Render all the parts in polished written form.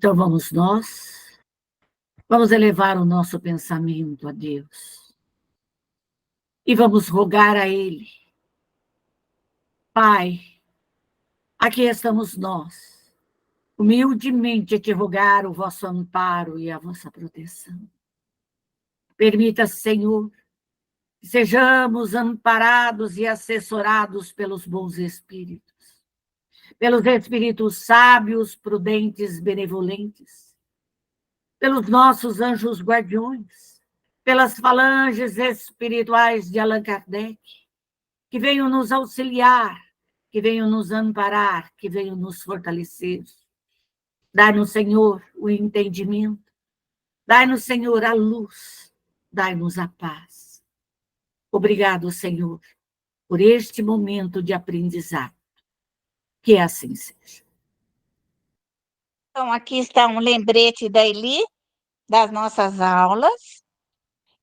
Então vamos elevar o nosso pensamento a Deus e vamos rogar a Ele. Pai, aqui estamos nós, humildemente a te rogar o vosso amparo e a vossa proteção. Permita, Senhor, que sejamos amparados e assessorados pelos bons espíritos, pelos espíritos sábios, prudentes, benevolentes, pelos nossos anjos guardiões, pelas falanges espirituais de Allan Kardec, que venham nos auxiliar, que venham nos amparar, que venham nos fortalecer. Dai-nos, Senhor, o entendimento, dai-nos, Senhor, a luz, dai-nos a paz. Obrigado, Senhor, por este momento de aprendizado. Que assim seja. Então, aqui está um lembrete da Eli, das nossas aulas.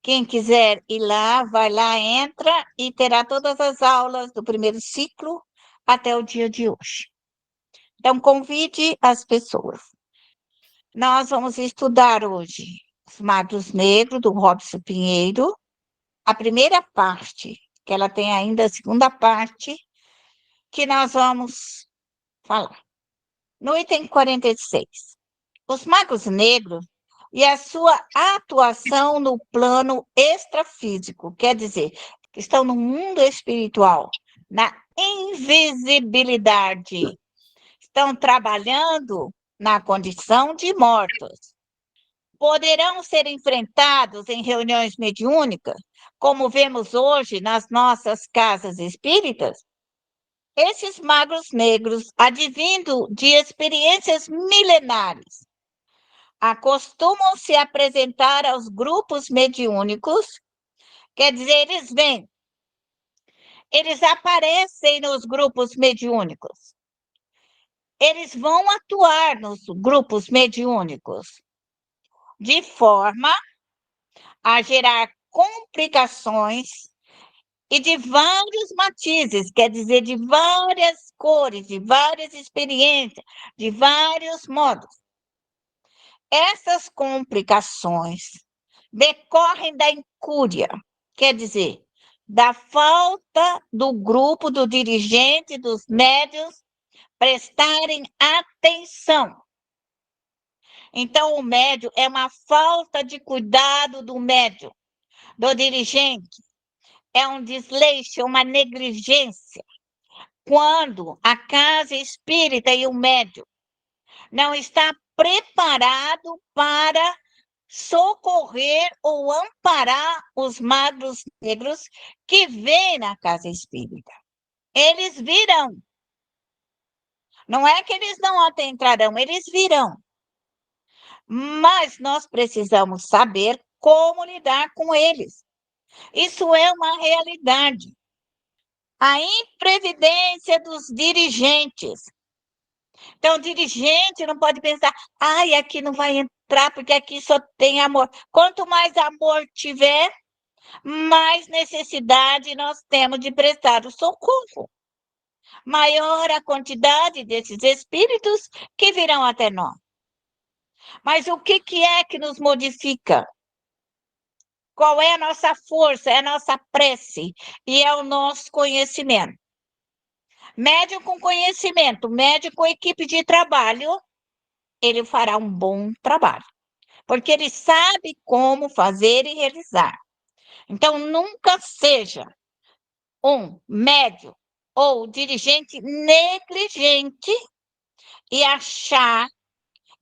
Quem quiser ir lá, vai lá, entra e terá todas as aulas do primeiro ciclo até o dia de hoje. Então, convide as pessoas. Nós vamos estudar hoje Os Magos Negros, do Robson Pinheiro, a primeira parte, que ela tem ainda a segunda parte, que nós vamos falar. No item 46, os magos negros e a sua atuação no plano extrafísico, quer dizer, que estão no mundo espiritual, na invisibilidade, estão trabalhando na condição de mortos. Poderão ser enfrentados em reuniões mediúnicas, como vemos hoje nas nossas casas espíritas? Esses magos negros, advindo de experiências milenares, acostumam se apresentar aos grupos mediúnicos, quer dizer, eles aparecem nos grupos mediúnicos, eles vão atuar nos grupos mediúnicos, de forma a gerar complicações e de vários matizes, quer dizer, de várias cores, de várias experiências, de vários modos. Essas complicações decorrem da incúria, quer dizer, da falta do grupo, do dirigente, dos médios prestarem atenção. Então, o médio é uma falta de cuidado do médio, do dirigente, é um desleixo, uma negligência. Quando a casa espírita e o médium não está preparado para socorrer ou amparar os magos negros que vêm na casa espírita. Eles virão. Não é que eles não atentarão, eles virão. Mas nós precisamos saber como lidar com eles. Isso é uma realidade. A imprevidência dos dirigentes. Então, o dirigente não pode pensar, ai, aqui não vai entrar, porque aqui só tem amor. Quanto mais amor tiver, mais necessidade nós temos de prestar o socorro. Maior a quantidade desses espíritos que virão até nós. Mas o que é que nos modifica? Qual é a nossa força? É a nossa prece e é o nosso conhecimento. Médium com conhecimento, médium com equipe de trabalho, ele fará um bom trabalho, porque ele sabe como fazer e realizar. Então, nunca seja um médium ou dirigente negligente e achar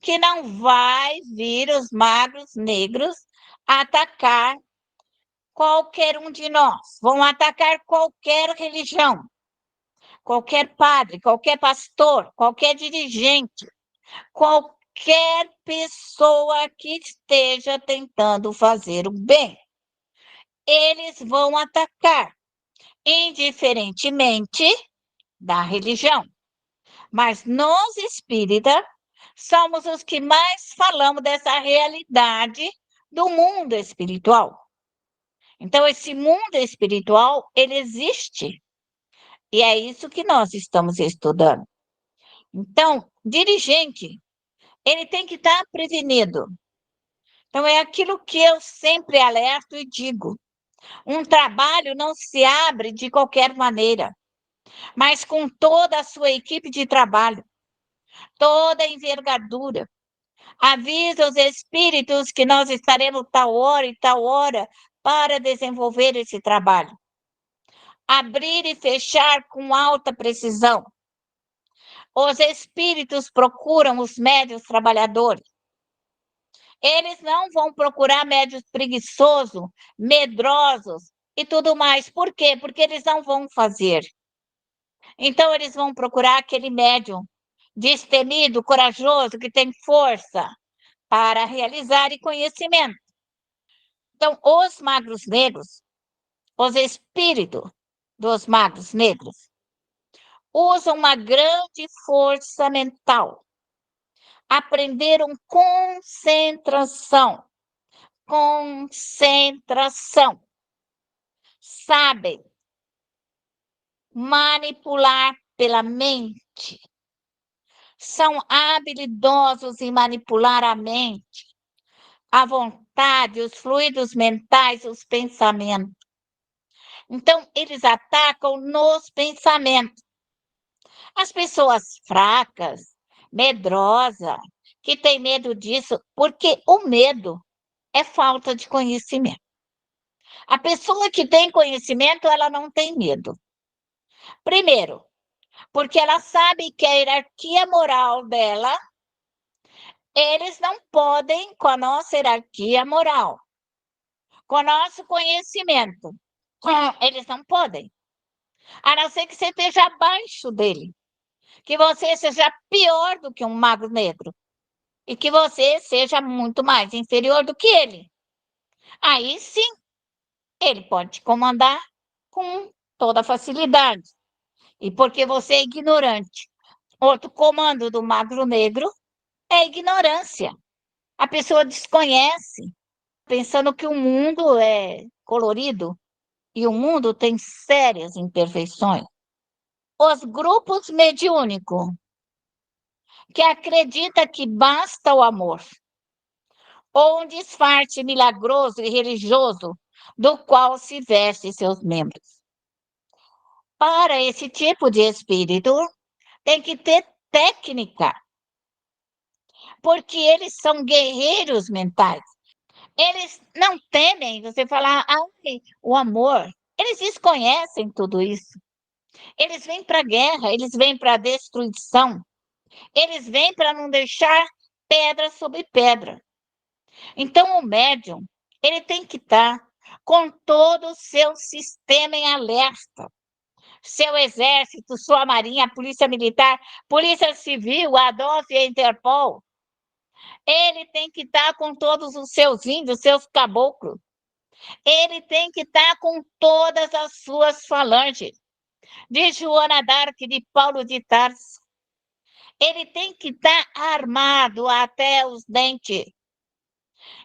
que não vai vir os magos negros atacar qualquer um de nós, vão atacar qualquer religião, qualquer padre, qualquer pastor, qualquer dirigente, qualquer pessoa que esteja tentando fazer o bem. Eles vão atacar, indiferentemente da religião. Mas nós espíritas somos os que mais falamos dessa realidade do mundo espiritual. Então, esse mundo espiritual, ele existe. E é isso que nós estamos estudando. Então, dirigente ele tem que estar prevenido. Então, é aquilo que eu sempre alerto e digo. Um trabalho não se abre de qualquer maneira, mas com toda a sua equipe de trabalho, toda a envergadura. Avisa os espíritos que nós estaremos tal hora e tal hora para desenvolver esse trabalho. Abrir e fechar com alta precisão. Os espíritos procuram os médios trabalhadores. Eles não vão procurar médios preguiçosos, medrosos e tudo mais. Por quê? Porque eles não vão fazer. Então, eles vão procurar aquele médium destemido, corajoso, que tem força para realizar e conhecimento. Então, os magos negros, os espíritos dos magos negros, usam uma grande força mental. Aprenderam concentração. Concentração. Sabem manipular pela mente. São habilidosos em manipular a mente, a vontade, os fluidos mentais, os pensamentos. Então, eles atacam nos pensamentos. As pessoas fracas, medrosas, que têm medo disso, porque o medo é falta de conhecimento. A pessoa que tem conhecimento, ela não tem medo. Primeiro, porque ela sabe que a hierarquia moral dela, eles não podem com a nossa hierarquia moral, com o nosso conhecimento. Eles não podem. A não ser que você esteja abaixo dele, que você seja pior do que um mago negro e que você seja muito mais inferior do que ele. Aí sim, ele pode te comandar com toda facilidade. E porque você é ignorante. Outro comando do magro negro é ignorância. A pessoa desconhece, pensando que o mundo é colorido e o mundo tem sérias imperfeições. Os grupos mediúnicos, que acredita que basta o amor, ou um disfarce milagroso e religioso do qual se veste seus membros. Para esse tipo de espírito, tem que ter técnica, porque eles são guerreiros mentais. Eles não temem você falar, o amor. Eles desconhecem tudo isso. Eles vêm para a guerra, eles vêm para a destruição. Eles vêm para não deixar pedra sobre pedra. Então, o médium, ele tem que estar com todo o seu sistema em alerta. Seu exército, sua marinha, a polícia militar, polícia civil, a DOF e a Interpol. Ele tem que estar com todos os seus índios, seus caboclos. Ele tem que estar com todas as suas falanges. De Joana d'Arc, de Paulo de Tarso. Ele tem que estar armado até os dentes.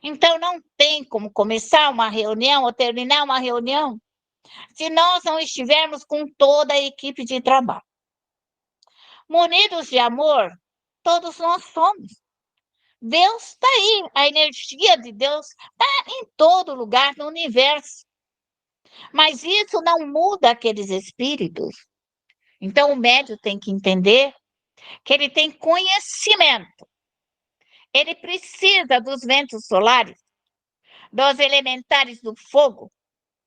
Então, não tem como começar uma reunião ou terminar uma reunião se nós não estivermos com toda a equipe de trabalho. Munidos de amor, todos nós somos. Deus está aí, a energia de Deus está em todo lugar no universo. Mas isso não muda aqueles espíritos. Então, o médium tem que entender que ele tem conhecimento. Ele precisa dos ventos solares, dos elementares do fogo,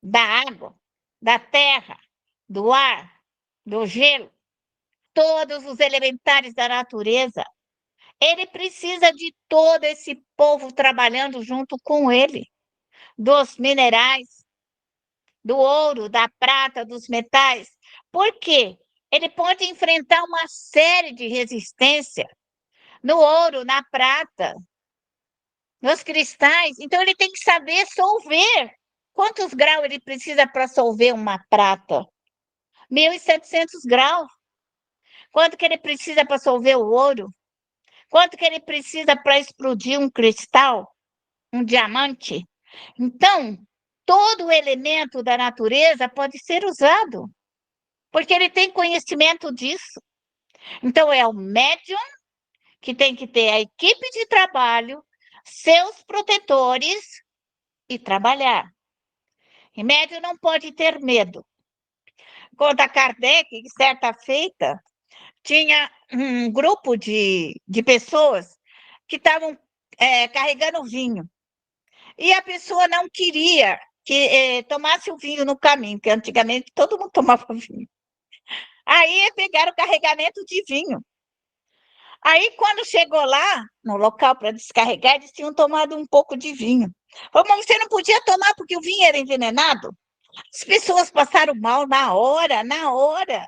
da água, da terra, do ar, do gelo, todos os elementares da natureza. Ele precisa de todo esse povo trabalhando junto com ele, dos minerais, do ouro, da prata, dos metais. Por quê? Ele pode enfrentar uma série de resistência no ouro, na prata, nos cristais. Então, ele tem que saber solver. Quantos graus ele precisa para solver uma prata? 1.700 graus. Quanto que ele precisa para solver o ouro? Quanto que ele precisa para explodir um cristal, um diamante? Então, todo elemento da natureza pode ser usado, porque ele tem conhecimento disso. Então, é o médium que tem que ter a equipe de trabalho, seus protetores e trabalhar. E médium não pode ter medo. Conta Kardec, que certa feita, tinha um grupo de pessoas que estavam carregando vinho. E a pessoa não queria que tomasse o vinho no caminho, porque antigamente todo mundo tomava vinho. Aí pegaram o carregamento de vinho. Aí, quando chegou lá, no local para descarregar, eles tinham tomado um pouco de vinho. Falou, mas você não podia tomar porque o vinho era envenenado? As pessoas passaram mal na hora,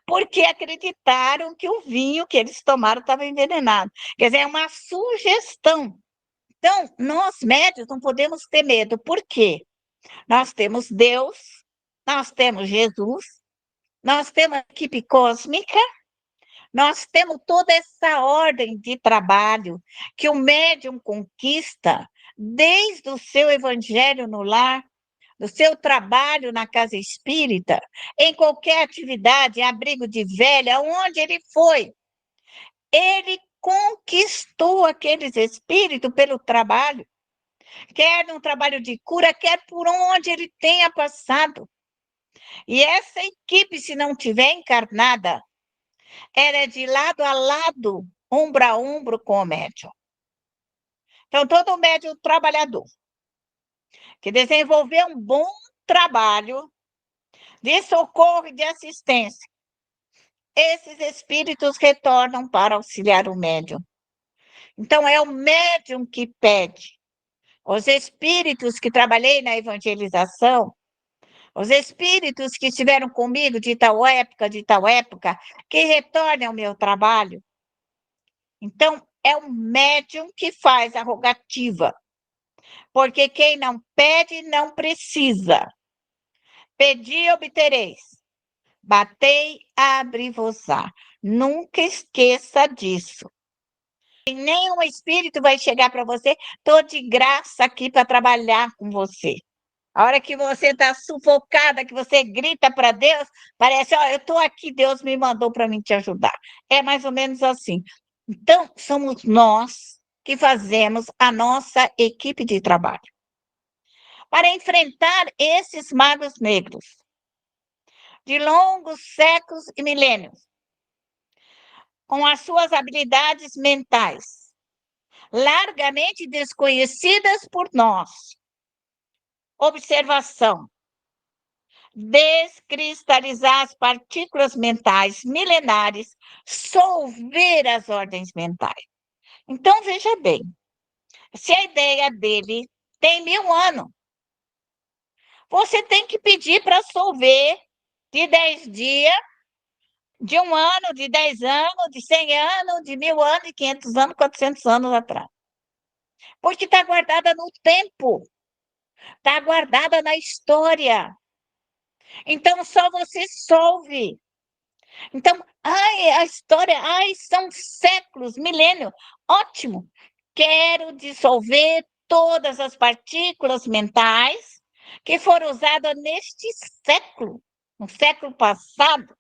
porque acreditaram que o vinho que eles tomaram estava envenenado. Quer dizer, é uma sugestão. Então, nós médios não podemos ter medo. Por quê? Nós temos Deus, nós temos Jesus, nós temos a equipe cósmica, nós temos toda essa ordem de trabalho que o médium conquista desde o seu evangelho no lar, do seu trabalho na casa espírita, em qualquer atividade, abrigo de velha, onde ele foi. Ele conquistou aqueles espíritos pelo trabalho, quer num trabalho de cura, quer por onde ele tenha passado. E essa equipe, se não tiver encarnada, ela é de lado a lado, ombro a ombro com o médium. Então, todo médium trabalhador que desenvolveu um bom trabalho de socorro e de assistência, esses espíritos retornam para auxiliar o médium. Então, é o médium que pede. Os espíritos que trabalhei na evangelização, os espíritos que estiveram comigo de tal época, que retornem ao meu trabalho. Então, é o médium que faz a rogativa, porque quem não pede não precisa. Pedi, obtereis. Batei, abre-vos-á. Nunca esqueça disso. E nenhum espírito vai chegar para você, estou de graça aqui para trabalhar com você. A hora que você está sufocada, que você grita para Deus, parece, ó, eu estou aqui, Deus me mandou para mim te ajudar. É mais ou menos assim. Então, somos nós que fazemos a nossa equipe de trabalho. Para enfrentar esses magos negros, de longos séculos e milênios, com as suas habilidades mentais, largamente desconhecidas por nós. Observação. Descristalizar as partículas mentais milenares, solver as ordens mentais. Então, veja bem, se a ideia dele tem 1000 anos, você tem que pedir para solver de 10 dias, de 1 ano, de 10 anos, de 100 anos, de 1000 anos, de 500 anos, 400 anos atrás. Porque está guardada no tempo, está guardada na história. Então, só você solve. Então, a história, são séculos, milênios. Ótimo. Quero dissolver todas as partículas mentais que foram usadas neste século, no século passado,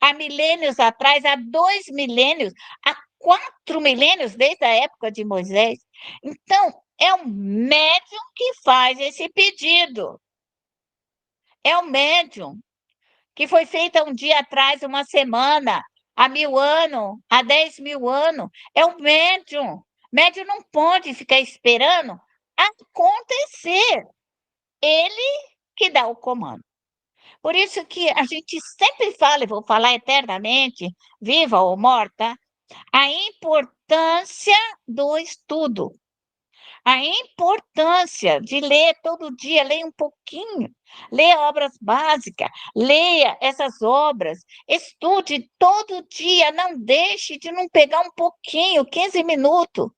há milênios atrás, há 2 milênios, há 4 milênios, desde a época de Moisés. Então, é o médium que faz esse pedido. É o médium que foi feita um dia atrás, uma semana, há 1000 anos, há 10.000 anos. É o médium. Médium não pode ficar esperando acontecer. Ele que dá o comando. Por isso que a gente sempre fala, e vou falar eternamente, viva ou morta, a importância do estudo. A importância de ler todo dia, leia um pouquinho, leia obras básicas, leia essas obras, estude todo dia, não deixe de não pegar um pouquinho, 15 minutos,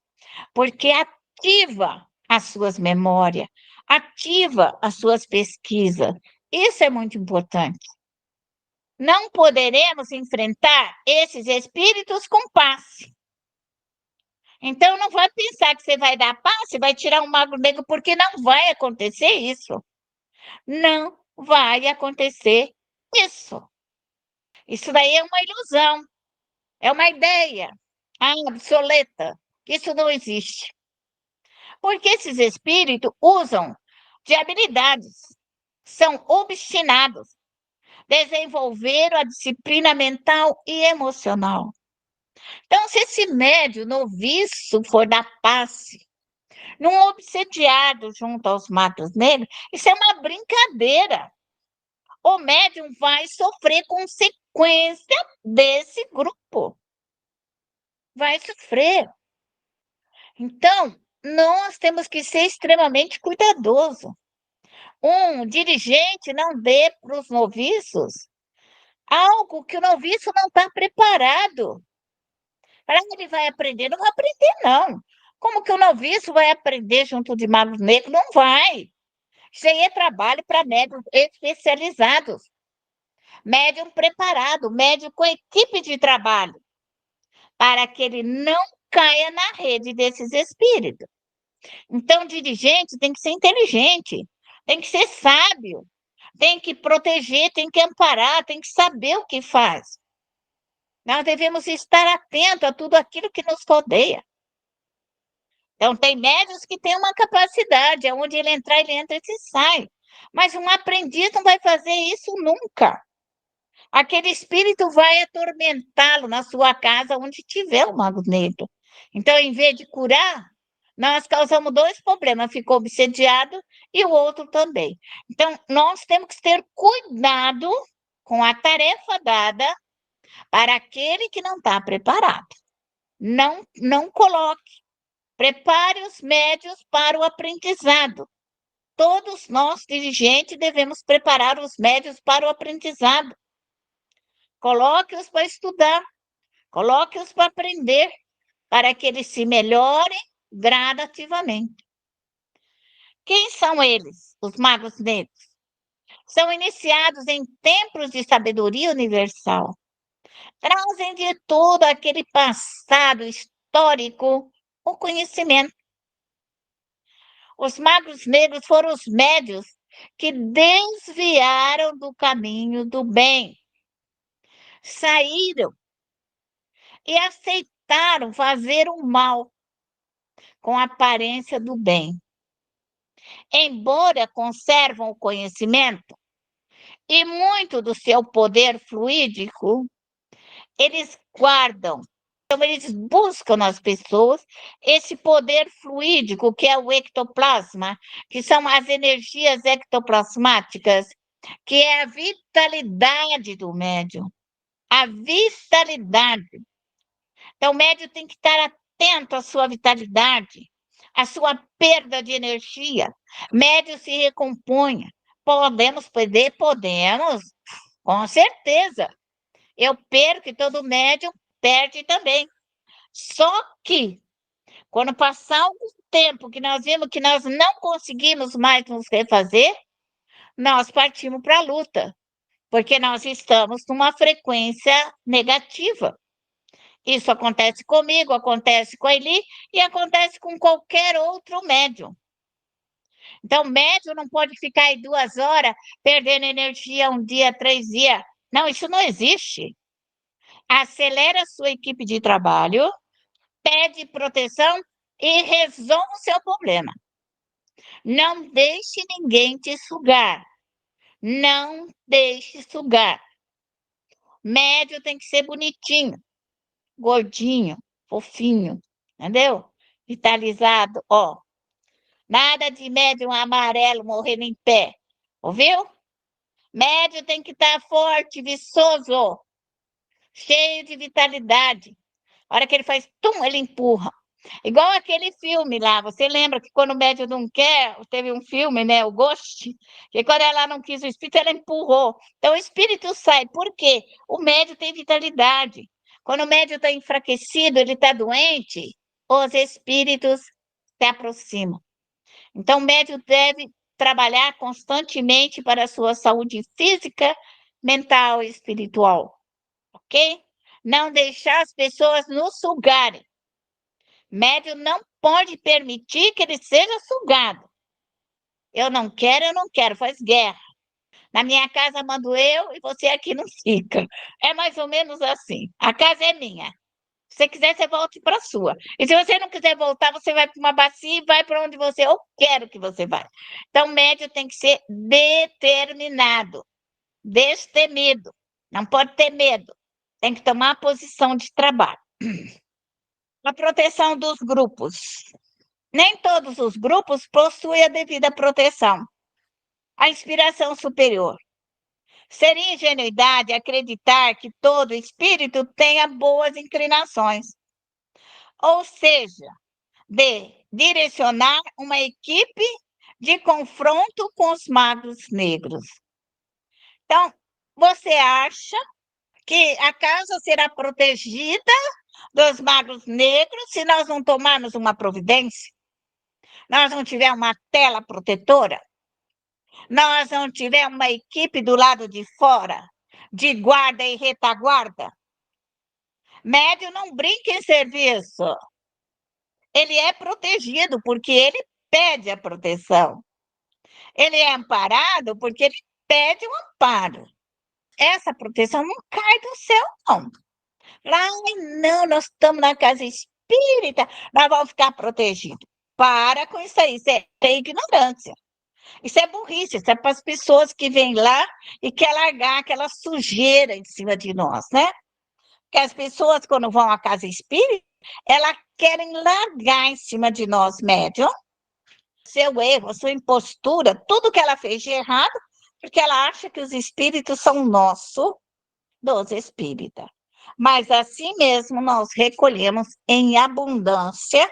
porque ativa as suas memórias, ativa as suas pesquisas. Isso é muito importante. Não poderemos enfrentar esses espíritos com passe. Então, não vai pensar que você vai dar passe, vai tirar um mago negro, porque não vai acontecer isso. Não vai acontecer isso. Isso daí é uma ilusão, é uma ideia. obsoleta. Isso não existe. Porque esses espíritos usam de habilidades, são obstinados, desenvolveram a disciplina mental e emocional. Então, se esse médium noviço for da passe, num obsediado junto aos magos negros, isso é uma brincadeira. O médium vai sofrer consequência desse grupo. Vai sofrer. Então, nós temos que ser extremamente cuidadosos. Um dirigente não dê para os noviços algo que o noviço não está preparado. Para ele vai aprender, não vai aprender, não. Como que o noviço vai aprender junto de magos negros? Não vai. Isso aí é trabalho para médiums especializados. Médium preparado, médium com equipe de trabalho, para que ele não caia na rede desses espíritos. Então, o dirigente tem que ser inteligente, tem que ser sábio, tem que proteger, tem que amparar, tem que saber o que faz. Nós devemos estar atentos a tudo aquilo que nos rodeia. Então, tem médios que têm uma capacidade, onde ele entrar, ele entra e se sai. Mas um aprendiz não vai fazer isso nunca. Aquele espírito vai atormentá-lo na sua casa, onde tiver o mago negro. Então, em vez de curar, nós causamos dois problemas, ficou obsediado e o outro também. Então, nós temos que ter cuidado com a tarefa dada para aquele que não está preparado. Não coloque. Prepare os médios para o aprendizado. Todos nós, dirigentes, devemos preparar os médios para o aprendizado. Coloque-os para estudar, coloque-os para aprender, para que eles se melhorem gradativamente. Quem são eles, os magos negros? São iniciados em templos de sabedoria universal. Trazem de todo aquele passado histórico o conhecimento. Os magos negros foram os médios que desviaram do caminho do bem, saíram e aceitaram fazer o mal com a aparência do bem. Embora conservam o conhecimento e muito do seu poder fluídico, eles guardam. Então, eles buscam nas pessoas esse poder fluídico, que é o ectoplasma, que são as energias ectoplasmáticas, que é a vitalidade do médium. A vitalidade. Então, o médium tem que estar atento à sua vitalidade, à sua perda de energia. Médium se recomponha. Podemos perder? Podemos, com certeza. Eu perco e todo médium perde também. Só que, quando passar algum tempo que nós vimos que nós não conseguimos mais nos refazer, nós partimos para a luta, porque nós estamos numa frequência negativa. Isso acontece comigo, acontece com a Eli e acontece com qualquer outro médium. Então, médium não pode ficar aí 2 horas perdendo energia 1 dia, 3 dias. Não, isso não existe. Acelera a sua equipe de trabalho, pede proteção e resolva o seu problema. Não deixe ninguém te sugar. Não deixe sugar. Médio tem que ser bonitinho, gordinho, fofinho, entendeu? Vitalizado, ó. Nada de médium amarelo morrendo em pé, ouviu? Médio tem que estar forte, viçoso, cheio de vitalidade. A hora que ele faz, tum, ele empurra. Igual aquele filme lá, você lembra que quando o médium não quer, teve um filme, né, o Ghost, que quando ela não quis o espírito, ela empurrou. Então o espírito sai, por quê? O médium tem vitalidade. Quando o médium está enfraquecido, ele está doente, os espíritos se aproximam. Então o médium deve trabalhar constantemente para a sua saúde física, mental e espiritual, ok? Não deixar as pessoas nos sugarem. Médium não pode permitir que ele seja sugado. Eu não quero, faz guerra. Na minha casa mando eu e você aqui não fica. É mais ou menos assim. A casa é minha. Se você quiser, você volte para a sua. E se você não quiser voltar, você vai para uma bacia e vai para onde eu quero que você vá. Então, o médium tem que ser determinado, destemido. Não pode ter medo. Tem que tomar a posição de trabalho. A proteção dos grupos. Nem todos os grupos possuem a devida proteção. A inspiração superior. Seria ingenuidade acreditar que todo espírito tenha boas inclinações. Ou seja, de direcionar uma equipe de confronto com os magos negros. Então, você acha que a casa será protegida dos magos negros se nós não tomarmos uma providência? Nós não tivermos uma tela protetora? Nós não tivermos uma equipe do lado de fora, de guarda e retaguarda? Médium não brinca em serviço. Ele é protegido porque ele pede a proteção. Ele é amparado porque ele pede o amparo. Essa proteção não cai do céu, não. Não, nós estamos na casa espírita, nós vamos ficar protegidos. Para com isso aí, isso é ignorância. Isso é burrice, isso é para as pessoas que vêm lá e querem largar aquela sujeira em cima de nós, né? Porque as pessoas, quando vão à casa espírita, elas querem largar em cima de nós, médium, seu erro, a sua impostura, tudo que ela fez de errado, porque ela acha que os espíritos são nossos, dos espíritas. Mas assim mesmo nós recolhemos em abundância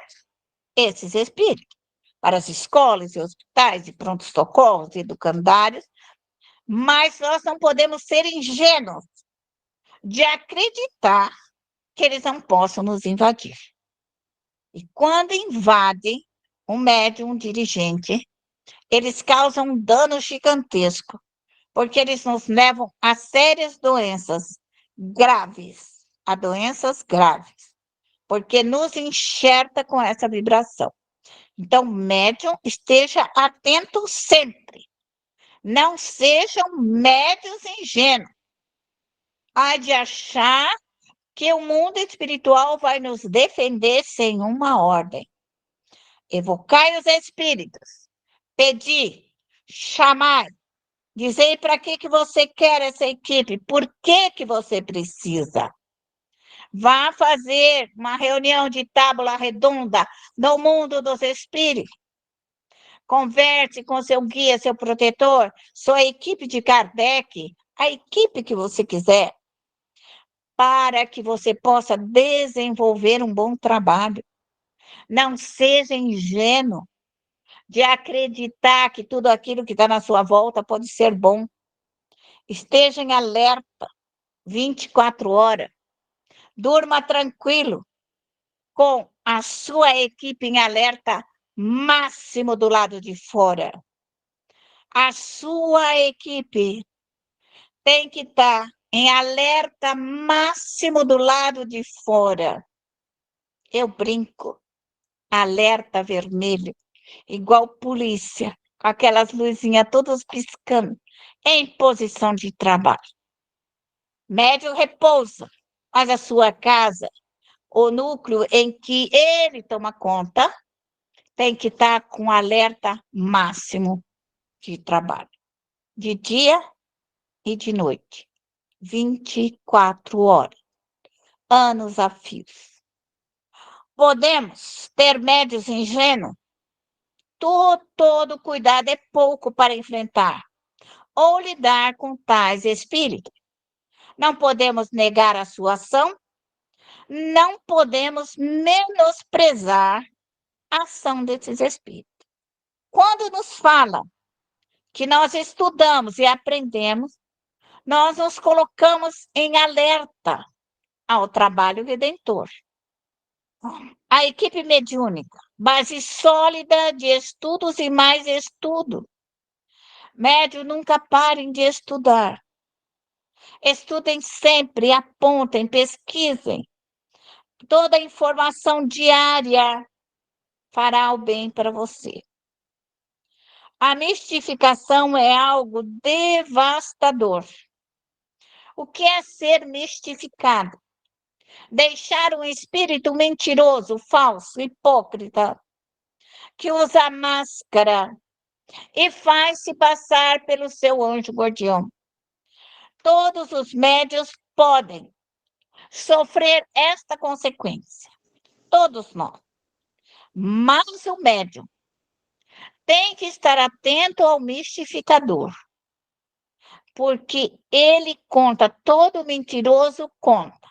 esses espíritos para as escolas e hospitais e pronto-socorros e educandários, mas nós não podemos ser ingênuos de acreditar que eles não possam nos invadir. E quando invadem um médium, um dirigente, eles causam um dano gigantesco, porque eles nos levam a sérias doenças graves, a doenças graves, porque nos enxerta com essa vibração. Então, médium, esteja atento sempre. Não sejam médios ingênuos. Há de achar que o mundo espiritual vai nos defender sem uma ordem. Evocai os espíritos, pedi, chamai, dizei para que você quer essa equipe, por que você precisa. Vá fazer uma reunião de tábua redonda no mundo dos espíritos. Converse com seu guia, seu protetor, sua equipe de Kardec, a equipe que você quiser, para que você possa desenvolver um bom trabalho. Não seja ingênuo de acreditar que tudo aquilo que está na sua volta pode ser bom. Esteja em alerta 24 horas. Durma tranquilo, com a sua equipe em alerta máximo do lado de fora. A sua equipe tem que estar em alerta máximo do lado de fora. Eu brinco, alerta vermelho, igual polícia, com aquelas luzinhas todas piscando, em posição de trabalho. Médium repousa, mas a sua casa, o núcleo em que ele toma conta, tem que estar com alerta máximo de trabalho, de dia e de noite, 24 horas, anos a fios. Podemos ter médios ingênuos? Todo cuidado é pouco para enfrentar ou lidar com tais espíritos. Não podemos negar a sua ação, não podemos menosprezar a ação desses espíritos. Quando nos falam que nós estudamos e aprendemos, nós nos colocamos em alerta ao trabalho redentor. A equipe mediúnica, base sólida de estudos e mais estudo. Médios nunca parem de estudar. Estudem sempre, apontem, pesquisem. Toda a informação diária fará o bem para você. A mistificação é algo devastador. O que é ser mistificado? deixar um espírito mentiroso, falso, hipócrita, que usa máscara e faz se passar pelo seu anjo guardião. Todos os médios podem sofrer esta consequência, todos nós. Mas o médium tem que estar atento ao mistificador, porque ele conta, todo mentiroso conta.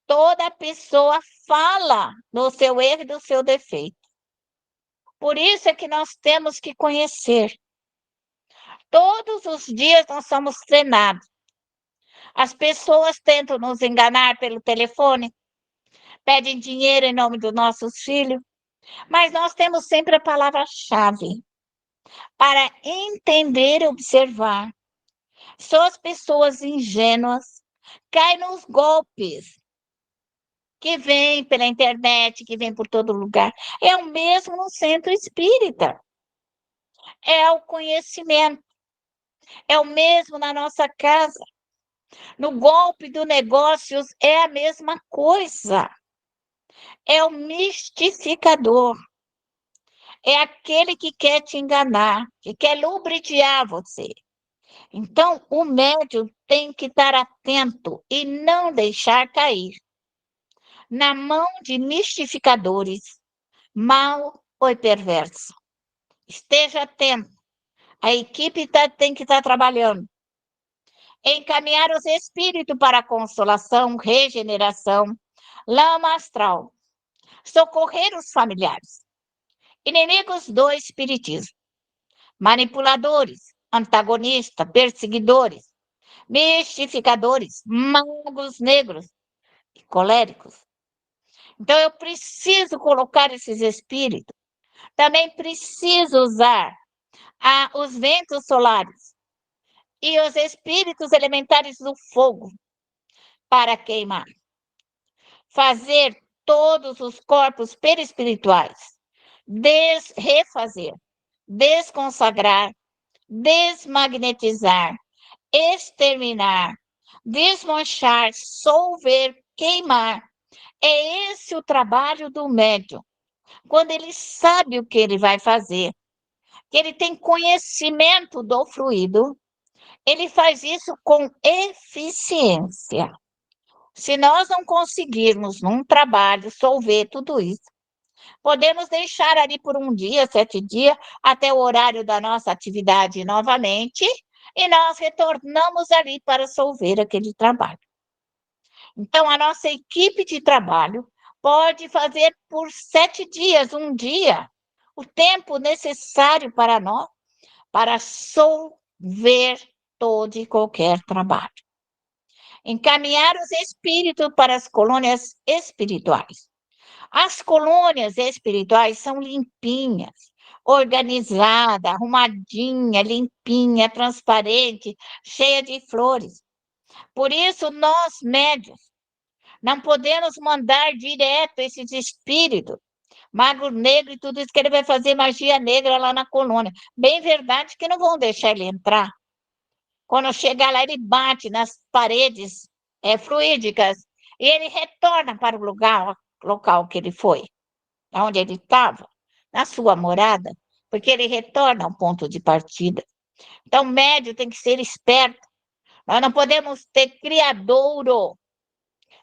Toda pessoa fala do seu erro e do seu defeito. Por isso é que nós temos que conhecer. Todos os dias nós somos treinados. As pessoas tentam nos enganar pelo telefone, pedem dinheiro em nome dos nossos filhos, mas nós temos sempre a palavra-chave para entender e observar. Só as pessoas ingênuas caem nos golpes que vêm pela internet, que vêm por todo lugar. É o mesmo no centro espírita. É o conhecimento. É o mesmo na nossa casa. No golpe do negócios é a mesma coisa. É o mistificador. É aquele que quer te enganar, que quer lubrificar você. Então, o médium tem que estar atento e não deixar cair na mão de mistificadores, mal ou perverso. Esteja atento. A equipe tem que estar trabalhando. Encaminhar os espíritos para a consolação, regeneração, lama astral. Socorrer os familiares. Inimigos do espiritismo. Manipuladores, antagonistas, perseguidores, mistificadores, magos negros e coléricos. Então, eu preciso colocar esses espíritos. Também preciso usar os ventos solares e os espíritos elementares do fogo para queimar. Fazer todos os corpos perispirituais, refazer, desconsagrar, desmagnetizar, exterminar, desmanchar, solver, queimar. É esse o trabalho do médium. Quando ele sabe o que ele vai fazer, que ele tem conhecimento do fluido, ele faz isso com eficiência. Se nós não conseguirmos, num trabalho, solver tudo isso, podemos deixar ali por um dia, 7 dias, até o horário da nossa atividade novamente, e nós retornamos ali para solver aquele trabalho. Então, a nossa equipe de trabalho pode fazer por 7 dias, um dia, o tempo necessário para nós, para solver todo e qualquer trabalho. Encaminhar os espíritos para as colônias espirituais. As colônias espirituais são limpinhas, organizada, arrumadinha, limpinha, transparente, cheia de flores. Por isso, nós, médios, não podemos mandar direto esses espíritos, mago negro e tudo isso, que ele vai fazer magia negra lá na colônia. Bem verdade que não vão deixar ele entrar. Quando chegar lá, ele bate nas paredes fluídicas e ele retorna para o local que ele foi, onde ele estava, na sua morada, porque ele retorna ao ponto de partida. Então, o médium tem que ser esperto. Nós não podemos ter criadouro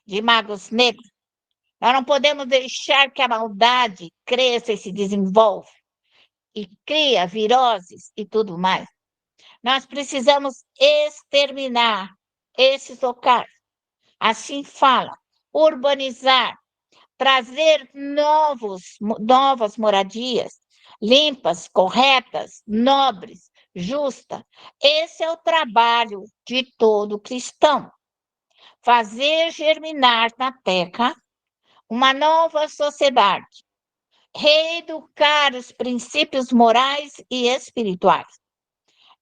de magos negros. Nós não podemos deixar que a maldade cresça e se desenvolva e cria viroses e tudo mais. Nós precisamos exterminar esses locais. Assim fala, urbanizar, trazer novas moradias, limpas, corretas, nobres, justas. Esse é o trabalho de todo cristão. Fazer germinar na terra uma nova sociedade, reeducar os princípios morais e espirituais.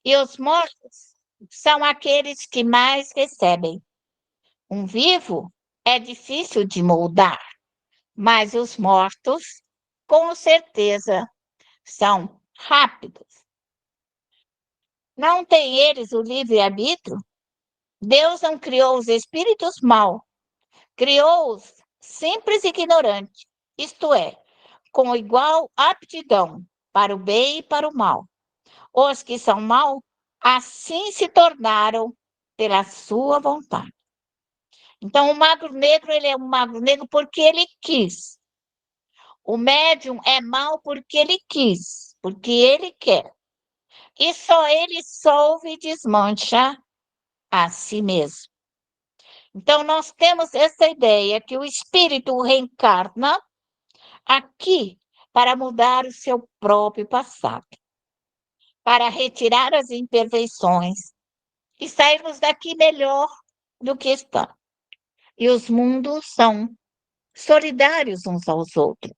E os mortos são aqueles que mais recebem. Um vivo é difícil de moldar, mas os mortos, com certeza, são rápidos. Não têm eles o livre-arbítrio? Deus não criou os espíritos maus criou-os simples e ignorantes, isto é, com igual aptidão para o bem e para o mal. Os que são maus, assim se tornaram pela sua vontade. Então, o magro negro, ele é um magro negro porque ele quis. O médium é mau porque ele quis, porque ele quer. E só ele solve e desmancha a si mesmo. Então, nós temos essa ideia que o espírito reencarna aqui para mudar o seu próprio passado, para retirar as imperfeições e sairmos daqui melhor do que está. E os mundos são solidários uns aos outros.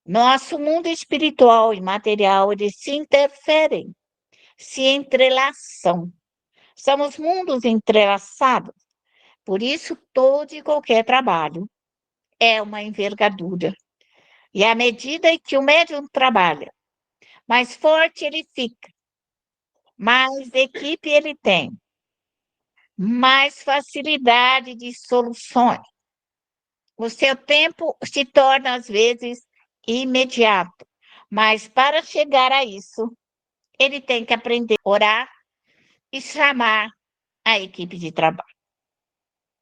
Nosso mundo espiritual e material, eles se interferem, se entrelaçam. Somos mundos entrelaçados. Por isso, todo e qualquer trabalho é uma envergadura. E à medida em que o médium trabalha, mais forte ele fica, mais equipe ele tem, mais facilidade de soluções. O seu tempo se torna, às vezes, imediato. Mas para chegar a isso, ele tem que aprender a orar e chamar a equipe de trabalho.